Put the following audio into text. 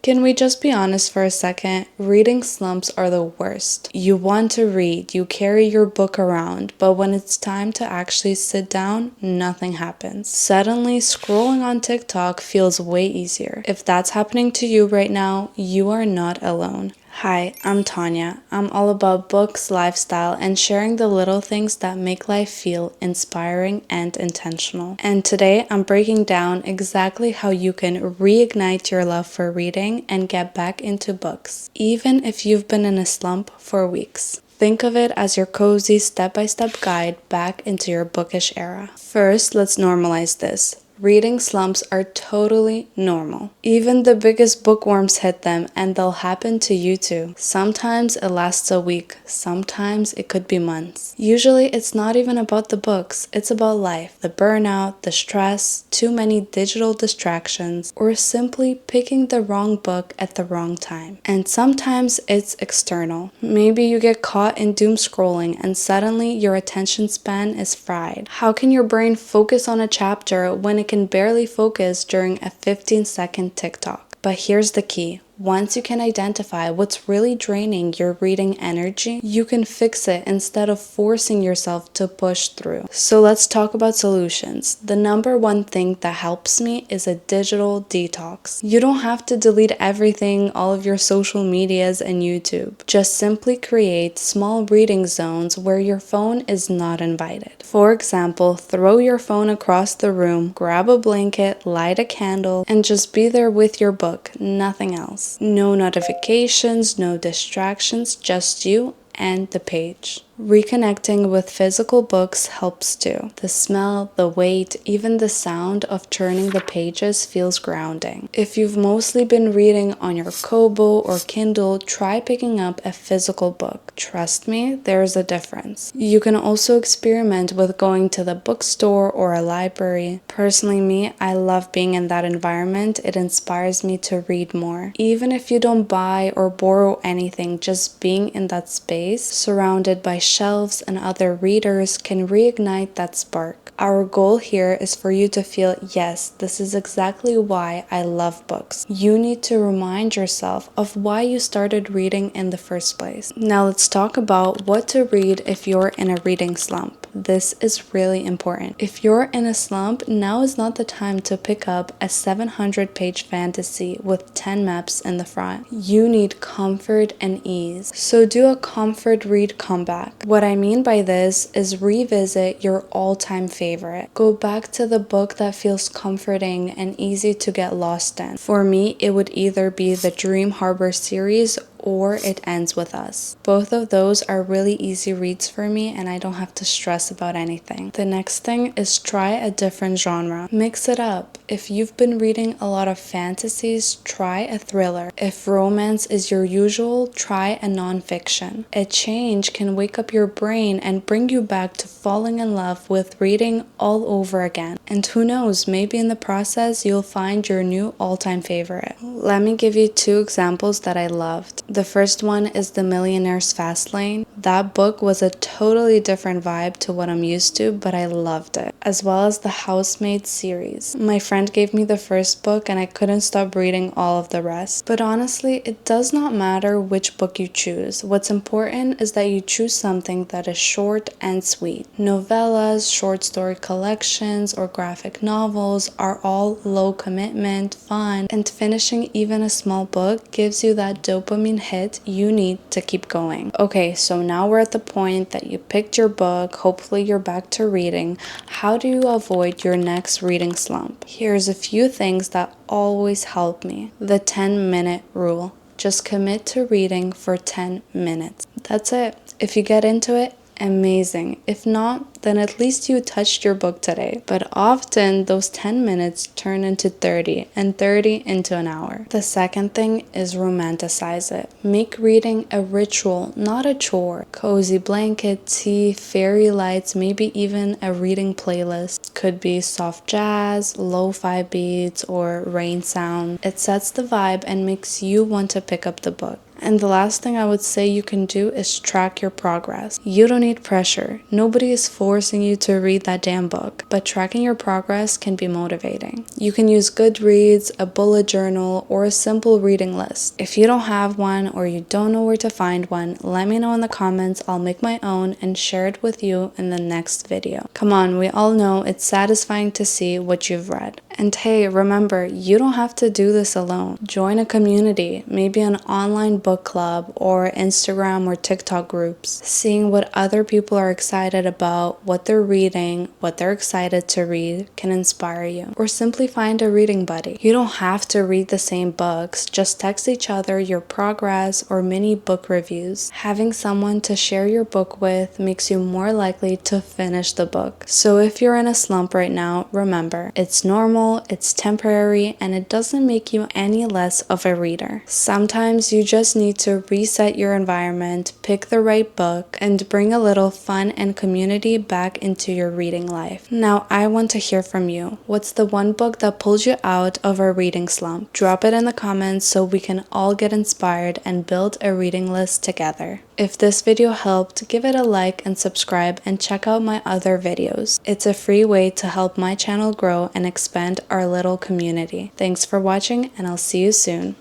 Can we just be honest for a second? Reading slumps are the worst. You want to read, you carry your book around, but when it's time to actually sit down, nothing happens. Suddenly, scrolling on TikTok feels way easier. If that's happening to you right now, you are not alone. Hi, I'm Tanya. I'm all about books, lifestyle, and sharing the little things that make life feel inspiring and intentional. And today I'm breaking down exactly how you can reignite your love for reading and get back into books, even if you've been in a slump for weeks. Think of it as your cozy step-by-step guide back into your bookish era. First, let's normalize this. Reading slumps are totally normal. Even the biggest bookworms hit them, and they'll happen to you too. Sometimes it lasts a week, sometimes it could be months. Usually it's not even about the books, it's about life. The burnout, the stress, too many digital distractions, or simply picking the wrong book at the wrong time. And sometimes it's external. Maybe you get caught in doom scrolling and suddenly your attention span is fried. How can your brain focus on a chapter when it can barely focus during a 15-second TikTok? But here's the key. Once you can identify what's really draining your reading energy, you can fix it instead of forcing yourself to push through. So let's talk about solutions. The number one thing that helps me is a digital detox. You don't have to delete everything, all of your social medias and YouTube. Just simply create small reading zones where your phone is not invited. For example, throw your phone across the room, grab a blanket, light a candle, and just be there with your book, nothing else. No notifications, no distractions, just you and the page. Reconnecting with physical books helps too. The smell, the weight, even the sound of turning the pages feels grounding. If you've mostly been reading on your Kobo or Kindle, try picking up a physical book. Trust me, there's a difference. You can also experiment with going to the bookstore or a library. Personally, me, I love being in that environment. It inspires me to read more. Even if you don't buy or borrow anything, just being in that space, surrounded by shelves and other readers, can reignite that spark. Our goal here is for you to feel, yes, this is exactly why I love books. You need to remind yourself of why you started reading in the first place. Now let's talk about what to read if you're in a reading slump. This is really important. If you're in a slump, now is not the time to pick up a 700-page fantasy with 10 maps in the front. You need comfort and ease. So do a comfort read comeback. What I mean by this is revisit your all-time favorite. Go back to the book that feels comforting and easy to get lost in. For me, it would either be the Dream Harbor series or It Ends With Us. Both of those are really easy reads for me and I don't have to stress about anything. The next thing is try a different genre. Mix it up. If you've been reading a lot of fantasies, try a thriller. If romance is your usual, try a nonfiction. A change can wake up your brain and bring you back to falling in love with reading all over again. And who knows, maybe in the process you'll find your new all-time favorite. Let me give you two examples that I loved. The first one is The Millionaire's Fast Lane. That book was a totally different vibe to what I'm used to, but I loved it. As well as the Housemaid series. My friend gave me the first book and I couldn't stop reading all of the rest. But honestly, it does not matter which book you choose. What's important is that you choose something that is short and sweet. Novellas, short story collections, or graphic novels are all low commitment, fun, and finishing even a small book gives you that dopamine hit you need to keep going. Okay, so now we're at the point that you picked your book, hopefully you're back to reading. How do you avoid your next reading slump? Here's a few things that always help me. The 10-minute rule. Just commit to reading for 10 minutes. That's it. If you get into it, amazing. If not, then at least you touched your book today. But often those 10 minutes turn into 30 and 30 into an hour. The second thing is romanticize it. Make reading a ritual, not a chore. Cozy blanket, tea, fairy lights, maybe even a reading playlist. Could be soft jazz, lo-fi beats, or rain sound. It sets the vibe and makes you want to pick up the book. And the last thing I would say you can do is track your progress. You don't need pressure. Nobody is forcing you to read that damn book, but tracking your progress can be motivating. You can use Goodreads, a bullet journal, or a simple reading list. If you don't have one or you don't know where to find one, let me know in the comments. I'll make my own and share it with you in the next video. Come on, we all know it's satisfying to see what you've read. And hey, remember, you don't have to do this alone. Join a community, maybe an online book club or Instagram or TikTok groups. Seeing what other people are excited about, what they're reading, what they're excited to read can inspire you. Or simply find a reading buddy. You don't have to read the same books, just text each other your progress or mini book reviews. Having someone to share your book with makes you more likely to finish the book. So if you're in a slump right now, remember, it's normal, it's temporary, and it doesn't make you any less of a reader. Sometimes you just need to reset your environment, pick the right book, and bring a little fun and community back into your reading life. Now, I want to hear from you. What's the one book that pulled you out of a reading slump? Drop it in the comments so we can all get inspired and build a reading list together. If this video helped, give it a like and subscribe, and check out my other videos. It's a free way to help my channel grow and expand our little community. Thanks for watching, and I'll see you soon.